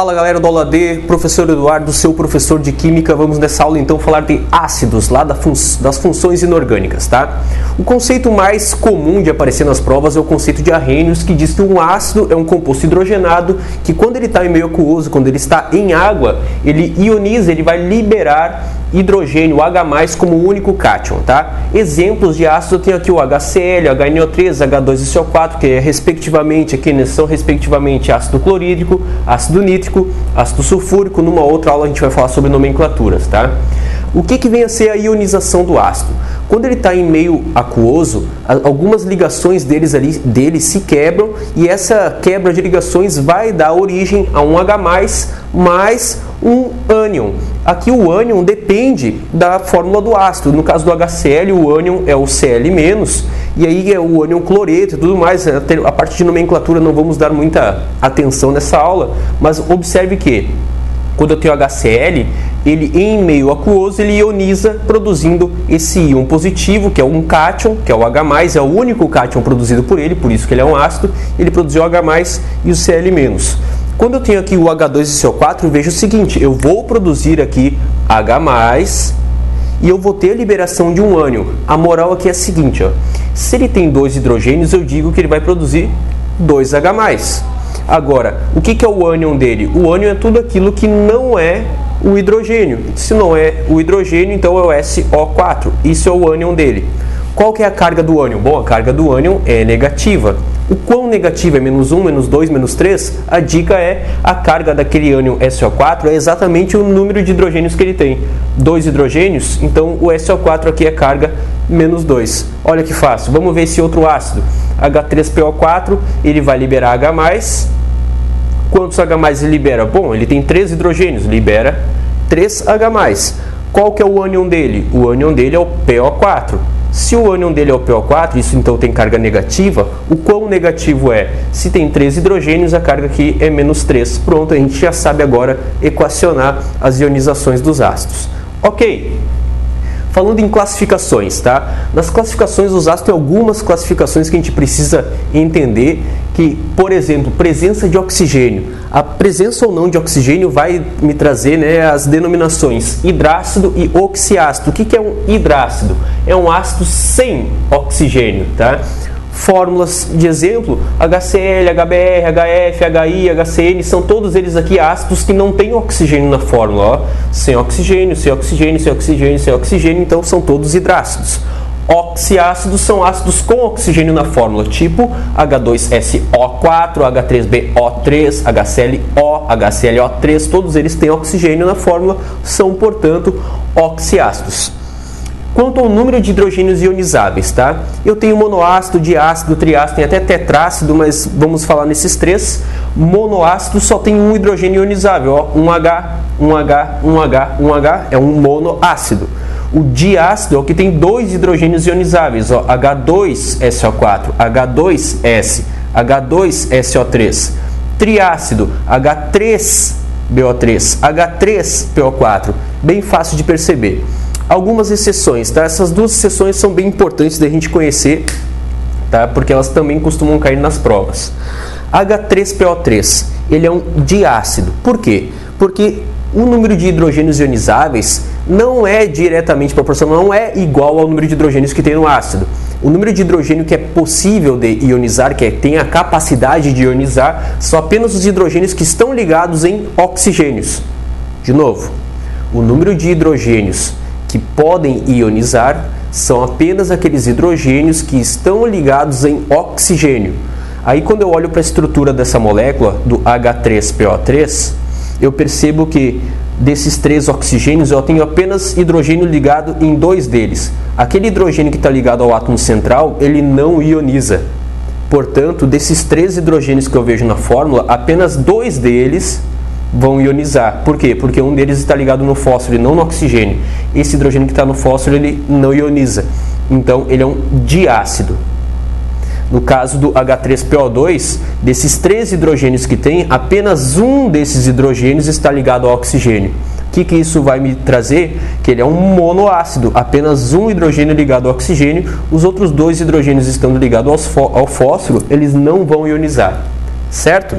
Fala galera do Aula D, professor Eduardo, seu professor de Química. Vamos nessa aula então falar de ácidos, lá das funções inorgânicas, tá? O conceito mais comum de aparecer nas provas é o conceito de Arrhenius, que diz que um ácido é um composto hidrogenado, que quando ele está em meio aquoso, quando ele está em água, ele ioniza, ele vai liberar hidrogênio H+, como único cátion, tá? Exemplos de ácido, eu tenho aqui o HCl, HNO3, H2SO4, que são respectivamente ácido clorídrico, ácido nítrico, ácido sulfúrico. Numa outra aula a gente vai falar sobre nomenclaturas, tá? O que vem a ser a ionização do ácido? Quando ele está em meio aquoso, algumas ligações dele se quebram, e essa quebra de ligações vai dar origem a um H+, mais um ânion. Aqui o ânion depende da fórmula do ácido. No caso do HCl, o ânion é o Cl-, e aí é o ânion cloreto e tudo mais. A parte de nomenclatura não vamos dar muita atenção nessa aula, mas observe que quando eu tenho HCl, ele em meio aquoso, ele ioniza produzindo esse íon positivo, que é um cátion, que é o H+, é o único cátion produzido por ele, por isso que ele é um ácido. Ele produziu o H+, e o Cl-. Quando eu tenho aqui o H2SO4, eu vejo o seguinte: eu vou produzir aqui H+, e eu vou ter a liberação de um ânion. A moral aqui é a seguinte, ó, se ele tem dois hidrogênios, eu digo que ele vai produzir 2H+. Agora, o que é o ânion dele? O ânion é tudo aquilo que não é o hidrogênio. Se não é o hidrogênio, então é o SO4. Isso é o ânion dele. Qual que é a carga do ânion? Bom, a carga do ânion é negativa. O quão negativa é? -1, -2, -3? A dica é a carga daquele ânion SO4 é exatamente o número de hidrogênios que ele tem. 2 hidrogênios, então o SO4 aqui é carga -2. Olha que fácil. Vamos ver esse outro ácido. H3PO4, ele vai liberar H+. Quantos H+ ele libera? Bom, ele tem 3 hidrogênios, libera 3H+. Qual que é o ânion dele? O ânion dele é o PO4. Se o ânion dele é o PO4, isso então tem carga negativa. O quão negativo é? Se tem 3 hidrogênios, a carga aqui é -3. Pronto, a gente já sabe agora equacionar as ionizações dos ácidos. Ok. Falando em classificações, tá? Nas classificações dos ácidos tem algumas classificações que a gente precisa entender, que, por exemplo, presença de oxigênio. A presença ou não de oxigênio vai me trazer, né, as denominações hidrácido e oxiácido. O que é um hidrácido? É um ácido sem oxigênio, tá? Fórmulas de exemplo: HCl, HBr, HF, HI, HCN, são todos eles aqui ácidos que não têm oxigênio na fórmula, ó. Sem oxigênio, sem oxigênio, sem oxigênio, sem oxigênio, então são todos hidrácidos. Oxiácidos são ácidos com oxigênio na fórmula, tipo H2SO4, H3BO3, HClO, HClO3, todos eles têm oxigênio na fórmula, são, portanto, oxiácidos. Quanto ao número de hidrogênios ionizáveis, tá? Eu tenho monoácido, diácido, triácido, tem até tetrácido, mas vamos falar nesses três. Monoácido só tem um hidrogênio ionizável, ó, 1H, 1H, 1H, 1H, é um monoácido. O diácido é o que tem 2 hidrogênios ionizáveis, ó, H2SO4, H2S, H2SO3. Triácido, H3BO3, H3PO4, bem fácil de perceber. Algumas exceções, tá? Essas duas exceções são bem importantes da gente conhecer, tá? Porque elas também costumam cair nas provas. H3PO3, ele é um diácido. Por quê? Porque o número de hidrogênios ionizáveis não é diretamente proporcional, não é igual ao número de hidrogênios que tem no ácido. O número de hidrogênio que é possível de ionizar, que tem a capacidade de ionizar, são apenas os hidrogênios que estão ligados em oxigênios. De novo, o número de hidrogênios que podem ionizar são apenas aqueles hidrogênios que estão ligados em oxigênio. Aí quando eu olho para a estrutura dessa molécula, do H3PO3, eu percebo que desses 3 oxigênios eu tenho apenas hidrogênio ligado em 2 deles. Aquele hidrogênio que está ligado ao átomo central, ele não ioniza. Portanto, desses 3 hidrogênios que eu vejo na fórmula, apenas 2 deles vão ionizar. Por quê? Porque um deles está ligado no fósforo e não no oxigênio. Esse hidrogênio que está no fósforo, ele não ioniza. Então, ele é um diácido. No caso do H3PO2, desses 3 hidrogênios que tem, apenas um desses hidrogênios está ligado ao oxigênio. O que isso vai me trazer? Que ele é um monoácido, apenas um hidrogênio ligado ao oxigênio, os outros 2 hidrogênios estando ligados ao fósforo, eles não vão ionizar, certo?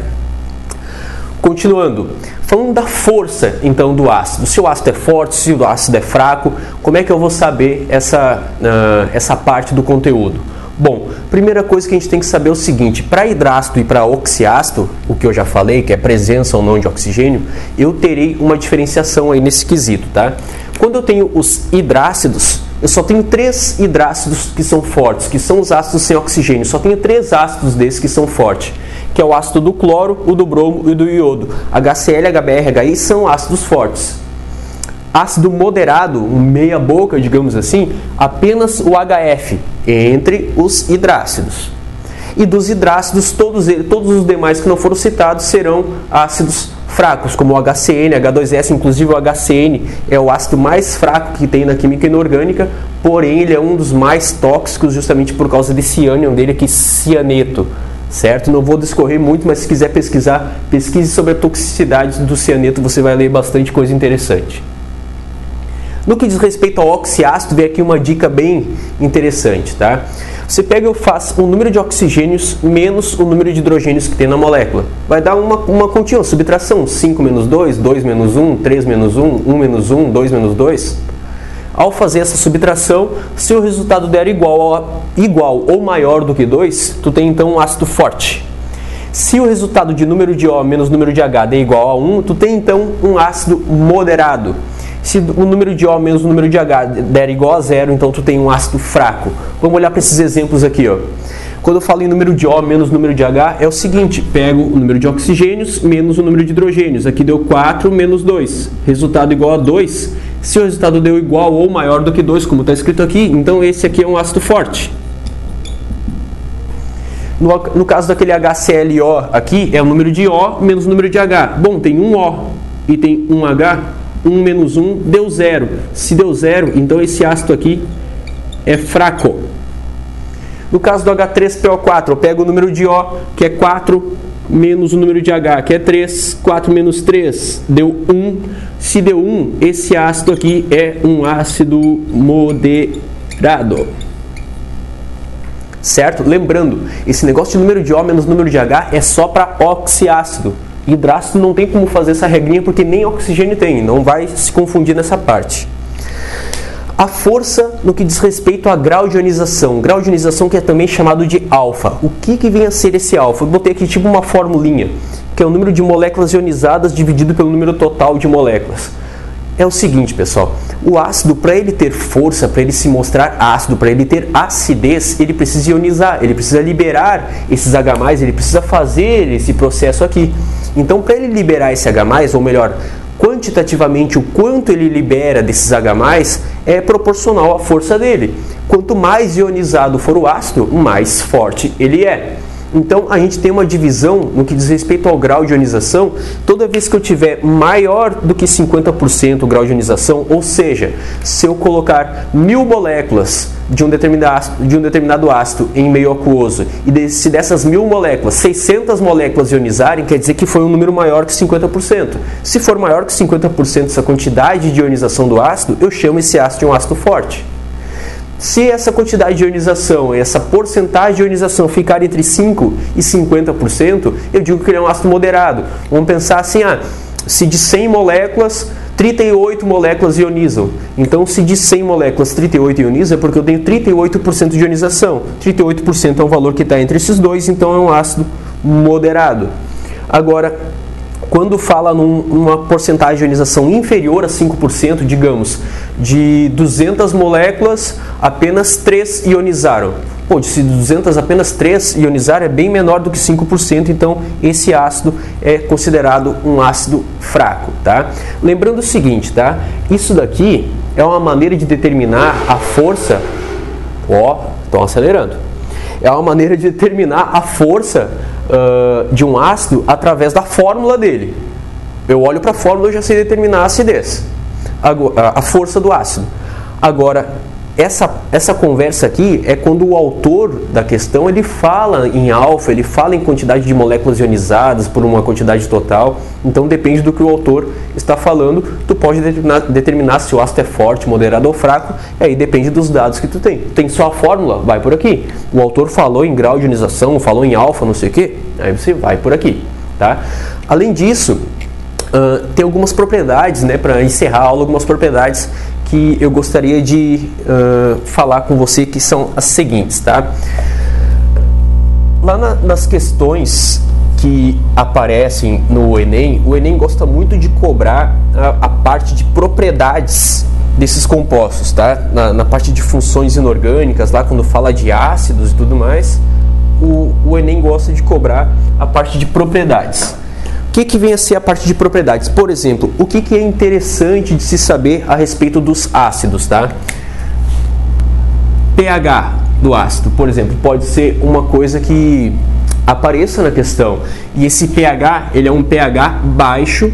Continuando, falando da força então do ácido, se o ácido é forte, se o ácido é fraco, como é que eu vou saber essa parte do conteúdo? Bom, primeira coisa que a gente tem que saber é o seguinte: para hidrácido e para oxiácido, o que eu já falei, que é presença ou não de oxigênio, eu terei uma diferenciação aí nesse quesito, tá? Quando eu tenho os hidrácidos, eu só tenho 3 hidrácidos que são fortes, que são os ácidos sem oxigênio. Só tenho 3 ácidos desses que são fortes, que é o ácido do cloro, o do bromo e o do iodo. HCl, HBr, HI são ácidos fortes. Ácido moderado, meia boca, digamos assim, apenas o HF, entre os hidrácidos. E dos hidrácidos, todos os demais que não foram citados serão ácidos fracos, como o HCN, H2S, inclusive o HCN é o ácido mais fraco que tem na química inorgânica, porém ele é um dos mais tóxicos justamente por causa desse ânion dele aqui, cianeto, certo? Não vou discorrer muito, mas se quiser pesquisar, pesquise sobre a toxicidade do cianeto, você vai ler bastante coisa interessante. No que diz respeito ao oxiácido, vem aqui uma dica bem interessante, tá? Você pega e faz o número de oxigênios menos o número de hidrogênios que tem na molécula. Vai dar uma contínua, subtração, 5 menos 2, 2 menos 1, 3 menos 1, 1 menos 1, 2 menos 2. Ao fazer essa subtração, se o resultado der igual ou maior do que 2, tu tem então um ácido forte. Se o resultado de número de O menos número de H der igual a 1, tu tem então um ácido moderado. Se o número de O menos o número de H der igual a 0, então tu tem um ácido fraco. Vamos olhar para esses exemplos aqui, ó. Quando eu falo em número de O menos número de H, é o seguinte: pego o número de oxigênios menos o número de hidrogênios. Aqui deu 4 menos 2. Resultado igual a 2. Se o resultado deu igual ou maior do que 2, como está escrito aqui, então esse aqui é um ácido forte. No caso daquele HClO aqui, é o número de O menos o número de H. Bom, tem um O e tem um H. 1 menos 1 deu 0. Se deu 0, então esse ácido aqui é fraco. No caso do H3PO4, eu pego o número de O, que é 4, menos o número de H, que é 3. 4 menos 3 deu 1. Se deu 1, esse ácido aqui é um ácido moderado. Certo? Lembrando, esse negócio de número de O menos número de H é só para oxiácido. Hidrácido não tem como fazer essa regrinha porque nem oxigênio tem, não vai se confundir nessa parte. A força no que diz respeito a grau de ionização que é também chamado de alfa. O que vem a ser esse alfa? Eu botei aqui tipo uma formulinha, que é o número de moléculas ionizadas dividido pelo número total de moléculas. É o seguinte, pessoal, o ácido, para ele ter força, para ele se mostrar ácido, para ele ter acidez, ele precisa ionizar, ele precisa liberar esses H+, ele precisa fazer esse processo aqui. Então, para ele liberar esse H+, ou melhor, quantitativamente o quanto ele libera desses H+, é proporcional à força dele. Quanto mais ionizado for o ácido, mais forte ele é. Então, a gente tem uma divisão no que diz respeito ao grau de ionização. Toda vez que eu tiver maior do que 50% o grau de ionização, ou seja, se eu colocar 1000 moléculas de um determinado ácido em meio aquoso, e se dessas 1000 moléculas, 600 moléculas ionizarem, quer dizer que foi um número maior que 50%. Se for maior que 50% essa quantidade de ionização do ácido, eu chamo esse ácido de um ácido forte. Se essa quantidade de ionização, essa porcentagem de ionização ficar entre 5% e 50%, eu digo que ele é um ácido moderado. Vamos pensar assim, se de 100 moléculas, 38 moléculas ionizam. Então, se de 100 moléculas, 38 ionizam, é porque eu tenho 38% de ionização. 38% é um valor que está entre esses dois, então é um ácido moderado. Agora, quando fala numa porcentagem de ionização inferior a 5%, digamos, de 200 moléculas, apenas 3 ionizaram. Pô, se de 200 apenas 3 ionizaram, é bem menor do que 5%, então esse ácido é considerado um ácido fraco, tá? Lembrando o seguinte, tá? Isso daqui é uma maneira de determinar a força... estão acelerando. É uma maneira de determinar a força de um ácido através da fórmula dele. Eu olho para a fórmula e já sei determinar a acidez, a força do ácido. Agora, essa conversa aqui é quando o autor da questão ele fala em alfa, ele fala em quantidade de moléculas ionizadas por uma quantidade total. Então depende do que o autor está falando, tu pode determinar se o ácido é forte, moderado ou fraco, e aí depende dos dados que tu tem. Tem só a fórmula, vai por aqui. O autor falou em grau de ionização, falou em alfa, não sei o que, aí você vai por aqui, tá? Além disso, tem algumas propriedades, né, para encerrar a aula, algumas propriedades que eu gostaria de falar com você, que são as seguintes, tá? Lá nas questões que aparecem no Enem, o Enem gosta muito de cobrar a parte de propriedades desses compostos, tá? Na parte de funções inorgânicas, lá quando fala de ácidos e tudo mais, o Enem gosta de cobrar a parte de propriedades. O que vem a ser a parte de propriedades? Por exemplo, o que é interessante de se saber a respeito dos ácidos, tá? pH do ácido, por exemplo, pode ser uma coisa que apareça na questão. E esse pH, ele é um pH baixo,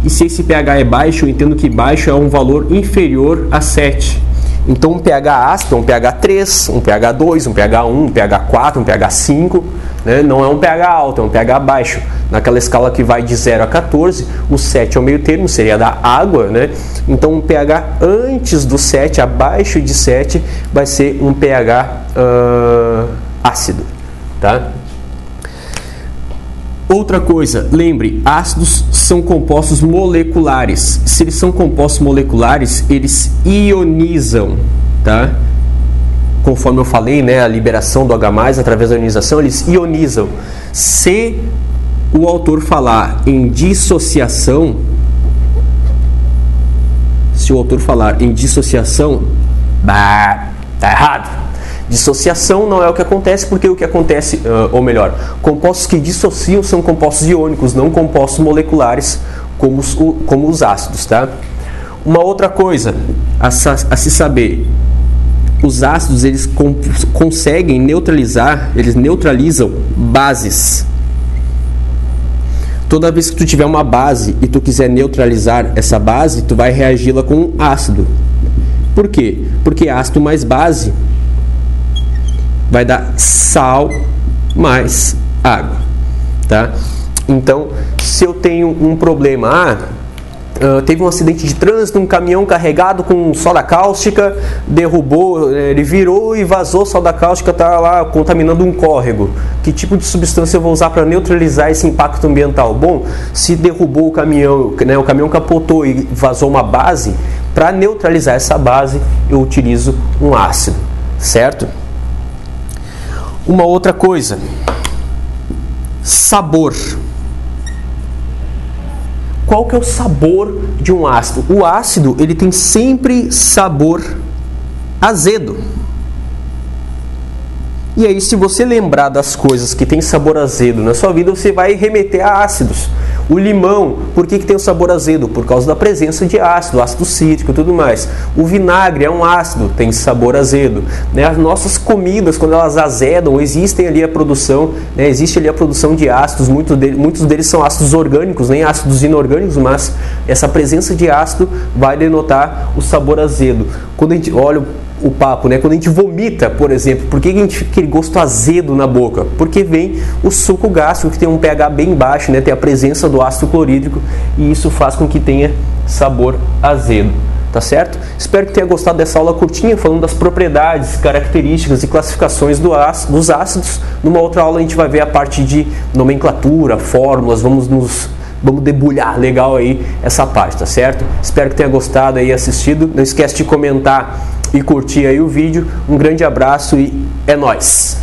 e se esse pH é baixo, eu entendo que baixo é um valor inferior a 7. Então um pH ácido é um pH 3, um pH 2, um pH 1, um pH 4, um pH 5, né? Não é um pH alto, é um pH baixo. Naquela escala que vai de 0 a 14, o 7 é o meio termo, seria da água, né? Então um pH antes do 7, abaixo de 7, vai ser um pH ácido, tá? Outra coisa, lembre, ácidos são compostos moleculares. Se eles são compostos moleculares, eles ionizam, tá? Conforme eu falei, né, a liberação do H+, através da ionização, eles ionizam. Se o autor falar em dissociação, tá errado. Dissociação não é o que acontece, porque o que acontece, ou melhor, compostos que dissociam são compostos iônicos, não compostos moleculares como os ácidos, tá? Uma outra coisa a se saber, os ácidos, eles conseguem neutralizar, eles neutralizam bases. Toda vez que tu tiver uma base e tu quiser neutralizar essa base, tu vai reagi-la com ácido. Por quê? Porque ácido mais base vai dar sal mais água, tá? Então, se eu tenho um problema, teve um acidente de trânsito, um caminhão carregado com soda cáustica, derrubou, ele virou e vazou soda cáustica, tá lá contaminando um córrego. Que tipo de substância eu vou usar para neutralizar esse impacto ambiental? Bom, se derrubou o caminhão, né, o caminhão capotou e vazou uma base, para neutralizar essa base eu utilizo um ácido, certo? Uma outra coisa, sabor. Qual que é o sabor de um ácido? O ácido, ele tem sempre sabor azedo. E aí, se você lembrar das coisas que tem sabor azedo na sua vida, você vai remeter a ácidos. O limão, por que tem o sabor azedo? Por causa da presença de ácido cítrico e tudo mais. O vinagre é um ácido, tem sabor azedo. Né? As nossas comidas, quando elas azedam, existe ali a produção de ácidos, muitos deles são ácidos orgânicos, nem ácidos inorgânicos, mas essa presença de ácido vai denotar o sabor azedo. Quando a gente olha o papo, né? Quando a gente vomita, por exemplo, por que a gente fica aquele gosto azedo na boca? Porque vem o suco gástrico, que tem um pH bem baixo, né? Tem a presença do ácido clorídrico, e isso faz com que tenha sabor azedo, tá certo? Espero que tenha gostado dessa aula curtinha, falando das propriedades, características e classificações dos ácidos. Numa outra aula a gente vai ver a parte de nomenclatura, fórmulas, vamos debulhar legal aí essa parte, tá certo? Espero que tenha gostado aí, assistido. Não esquece de comentar e curtir aí o vídeo. Um grande abraço e é nóis!